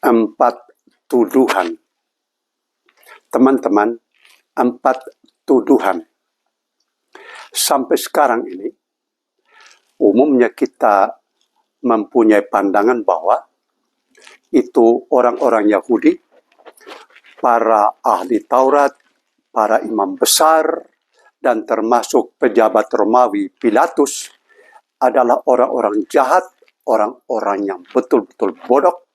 4 tuduhan. Teman-teman, 4 tuduhan. Sampai sekarang ini, umumnya kita mempunyai pandangan bahwa itu orang-orang Yahudi, para ahli Taurat, para imam besar, dan termasuk pejabat Romawi Pilatus adalah orang-orang jahat, orang-orang yang betul-betul bodoh,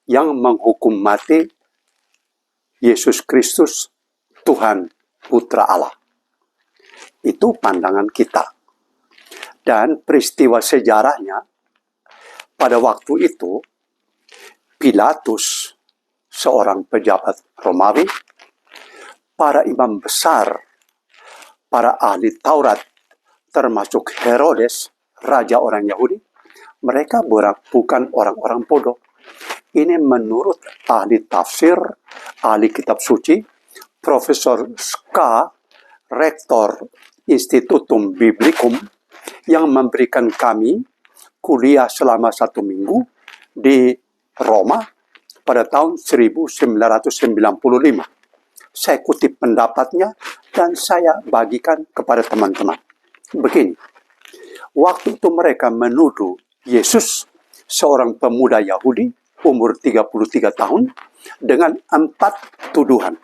yang menghukum mati Yesus Kristus, Tuhan, Putra Allah. Itu pandangan kita. Dan peristiwa sejarahnya, pada waktu itu, Pilatus, seorang pejabat Romawi, para imam besar, para ahli Taurat, termasuk Herodes, raja orang Yahudi, mereka bukan orang-orang bodoh. Ini menurut ahli tafsir, ahli kitab suci, Profesor Ska, Rektor Institutum Biblicum, yang memberikan kami kuliah selama 1 minggu di Roma pada tahun 1995. Saya kutip pendapatnya dan saya bagikan kepada teman-teman. Begini, waktu itu mereka menuduh Yesus, seorang pemuda Yahudi, umur 33 tahun, dengan 4 tuduhan.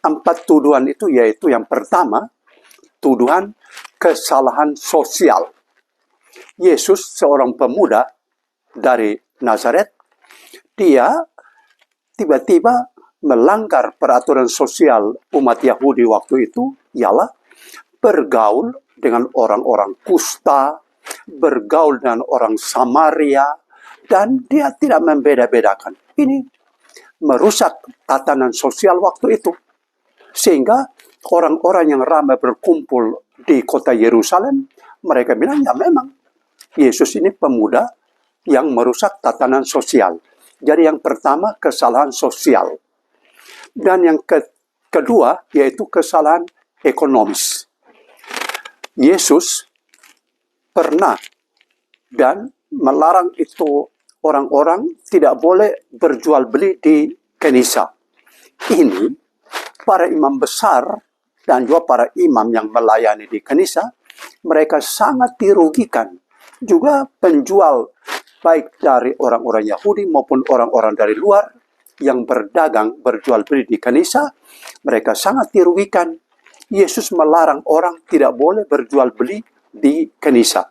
4 tuduhan itu yaitu yang pertama, tuduhan kesalahan sosial. Yesus, seorang pemuda dari Nazaret, dia tiba-tiba melanggar peraturan sosial umat Yahudi waktu itu, ialah bergaul dengan orang-orang kusta, bergaul dengan orang Samaria, dan dia tidak membeda-bedakan. Ini merusak tatanan sosial waktu itu. Sehingga orang-orang yang ramai berkumpul di kota Yerusalem, mereka bilang, ya memang, Yesus ini pemuda yang merusak tatanan sosial. Jadi yang pertama, kesalahan sosial. Dan yang kedua, yaitu kesalahan ekonomis. Yesus pernah dan melarang itu orang-orang tidak boleh berjual beli di Kenisa. Ini para imam besar dan juga para imam yang melayani di Kenisa, mereka sangat dirugikan. Juga penjual baik dari orang-orang Yahudi maupun orang-orang dari luar yang berdagang, berjual beli di Kenisa, mereka sangat dirugikan. Yesus melarang orang tidak boleh berjual beli di Kenisa.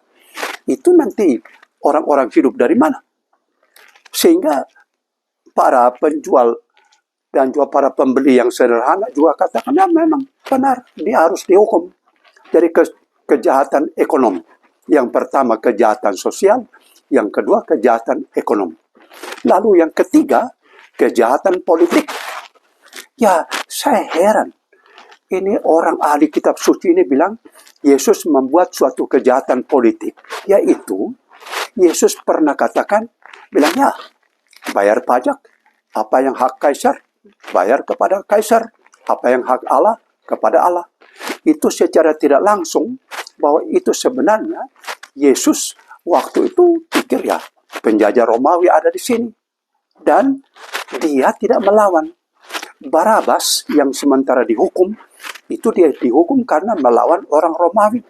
Itu nanti orang-orang hidup dari mana? Sehingga para penjual dan juga para pembeli yang sederhana juga katakan, ya memang benar, dia harus dihukum dari kejahatan ekonomi. Yang pertama kejahatan sosial, yang kedua kejahatan ekonomi. Lalu yang ketiga, kejahatan politik. Ya, saya heran. Ini orang ahli kitab suci ini bilang, Yesus membuat suatu kejahatan politik. Yaitu, Yesus pernah katakan, bilang, ya, bayar pajak. Apa yang hak Kaisar, bayar kepada Kaisar. Apa yang hak Allah, kepada Allah. Itu secara tidak langsung, bahwa itu sebenarnya, Yesus waktu itu pikir, ya, penjajah Romawi ada di sini. Dan dia tidak melawan. Barabas yang sementara dihukum, itu dia dihukum karena melawan orang Romawi.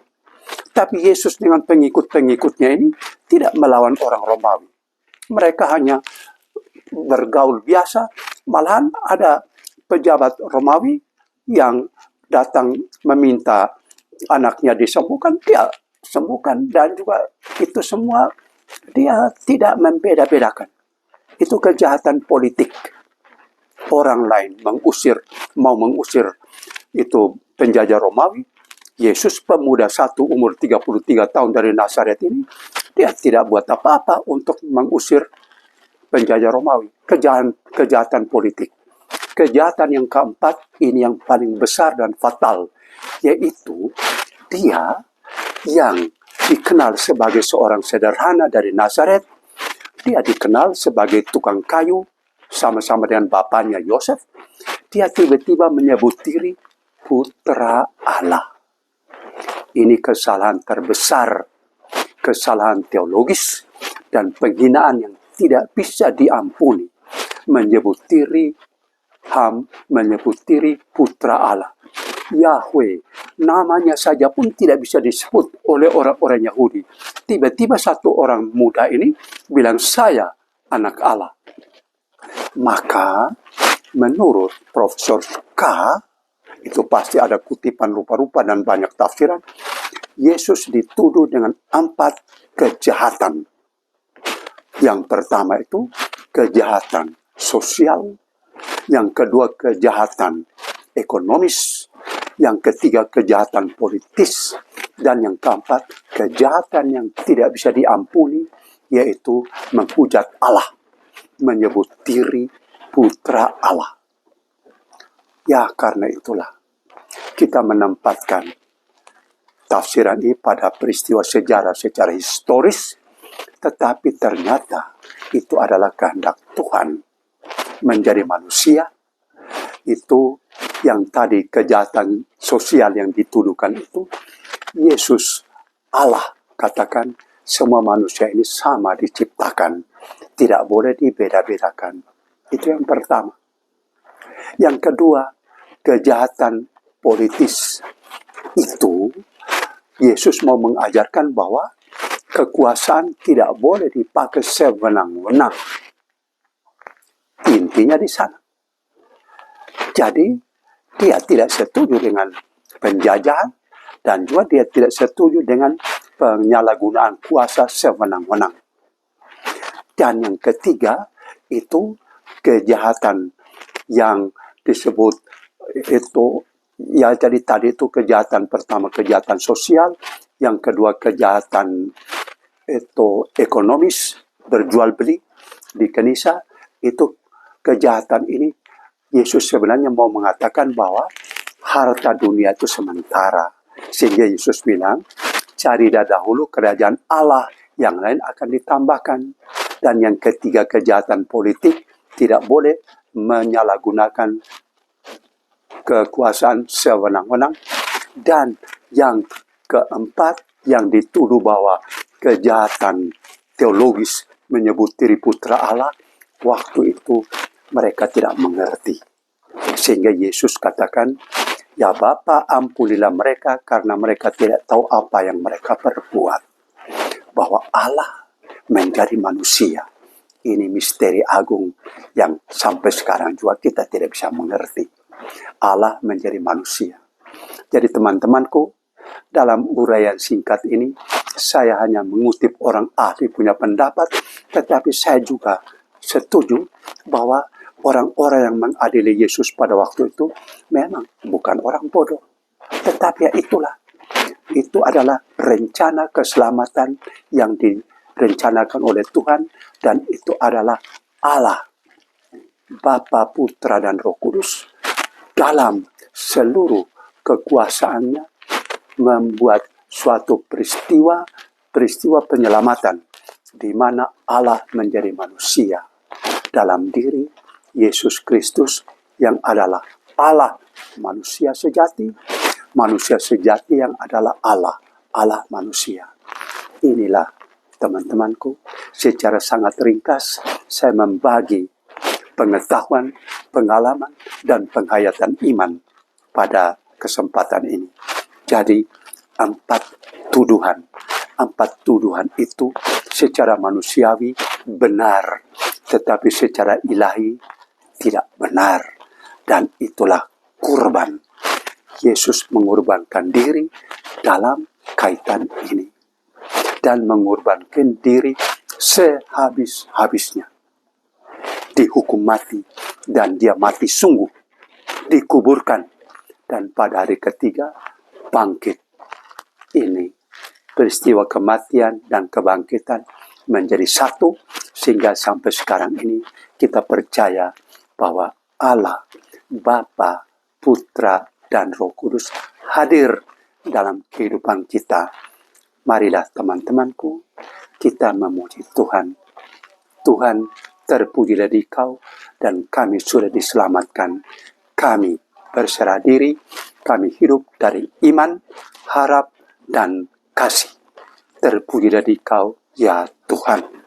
Tapi Yesus dengan pengikut-pengikutnya ini tidak melawan orang Romawi. Mereka hanya bergaul biasa. Malahan ada pejabat Romawi yang datang meminta anaknya disembuhkan, dia sembuhkan. Dan juga itu semua dia tidak membeda-bedakan. Itu kejahatan politik. Orang lain mau mengusir itu penjajah Romawi. Yesus pemuda satu umur 33 tahun dari Nazaret ini, dia tidak buat apa-apa untuk mengusir penjajah Romawi. Kejahatan politik. Kejahatan yang keempat, ini yang paling besar dan fatal, yaitu dia yang dikenal sebagai seorang sederhana dari Nazaret, dia dikenal sebagai tukang kayu, sama-sama dengan bapaknya Yosef. Dia tiba-tiba menyebut diri Putra Allah. Ini kesalahan terbesar, kesalahan teologis, dan penghinaan yang tidak bisa diampuni. menyebut diri Ham, menyebut diri putra Allah. Yahweh, namanya saja pun tidak bisa disebut oleh orang-orang Yahudi. Tiba-tiba satu orang muda ini bilang, saya anak Allah. Maka menurut Profesor K, itu pasti ada kutipan rupa-rupa dan banyak tafsiran, Yesus dituduh dengan 4 kejahatan. Yang pertama itu kejahatan sosial, yang kedua kejahatan ekonomis, yang ketiga kejahatan politis, dan yang keempat kejahatan yang tidak bisa diampuni, yaitu menghujat Allah, menyebut diri putra Allah. Ya, karena itulah kita menempatkan tafsiran ini pada peristiwa sejarah secara historis, tetapi ternyata itu adalah kehendak Tuhan menjadi manusia. Itu yang tadi kejahatan sosial yang dituduhkan itu, Yesus Allah katakan semua manusia ini sama diciptakan, tidak boleh dibeda-bedakan. Itu yang pertama. Yang kedua, kejahatan politis. Itu Yesus mau mengajarkan bahwa kekuasaan tidak boleh dipakai sewenang-wenang. Intinya di sana. Jadi, dia tidak setuju dengan penjajahan, dan juga dia tidak setuju dengan penyalahgunaan kuasa sewenang-wenang. Dan yang ketiga, itu kejahatan yang disebut itu, ya jadi tadi itu kejahatan pertama, kejahatan sosial, yang kedua kejahatan itu ekonomis, berjual beli di kanisa. Itu kejahatan ini Yesus sebenarnya mau mengatakan bahwa harta dunia itu sementara. Sehingga Yesus bilang, cari dahulu kerajaan Allah, yang lain akan ditambahkan. Dan yang ketiga kejahatan politik, tidak boleh menyalahgunakan kekuasaan sewenang-wenang. Dan yang keempat, yang dituduh bahwa kejahatan teologis menyebut diri putra Allah, waktu itu mereka tidak mengerti. Sehingga Yesus katakan, ya Bapa, ampunilah mereka karena mereka tidak tahu apa yang mereka perbuat. Bahwa Allah menjadi manusia. Ini misteri agung yang sampai sekarang juga kita tidak bisa mengerti. Allah menjadi manusia. Jadi teman-temanku, dalam uraian singkat ini, saya hanya mengutip orang ahli punya pendapat, tetapi saya juga setuju bahwa orang-orang yang mengadili Yesus pada waktu itu memang bukan orang bodoh. Tetapi ya itulah. Itu adalah rencana keselamatan yang direncanakan oleh Tuhan. Dan itu adalah Allah, Bapa, Putra, dan Roh Kudus dalam seluruh kekuasaannya membuat suatu peristiwa penyelamatan di mana Allah menjadi manusia dalam diri Yesus Kristus yang adalah Allah manusia sejati yang adalah Allah manusia. Inilah teman-temanku, secara sangat ringkas saya membagi pengetahuan, pengalaman, dan penghayatan iman pada kesempatan ini. Jadi 4 tuduhan itu secara manusiawi benar, tetapi secara ilahi tidak benar. Dan itulah kurban. Yesus mengorbankan diri dalam kaitan ini. Dan mengorbankan diri sehabis-habisnya. Dihukum mati, dan dia mati sungguh. Dikuburkan, dan pada hari ketiga bangkit. Ini peristiwa kematian dan kebangkitan menjadi satu, sehingga sampai sekarang ini kita percaya bahwa Allah, Bapa, Putra, dan Roh Kudus hadir dalam kehidupan kita. Marilah teman-temanku, kita memuji Tuhan. Tuhan, terpujilah Dikau, dan kami sudah diselamatkan. Kami berserah diri, kami hidup dari iman, harap, dan kasih. Terpujilah Dikau, ya Tuhan.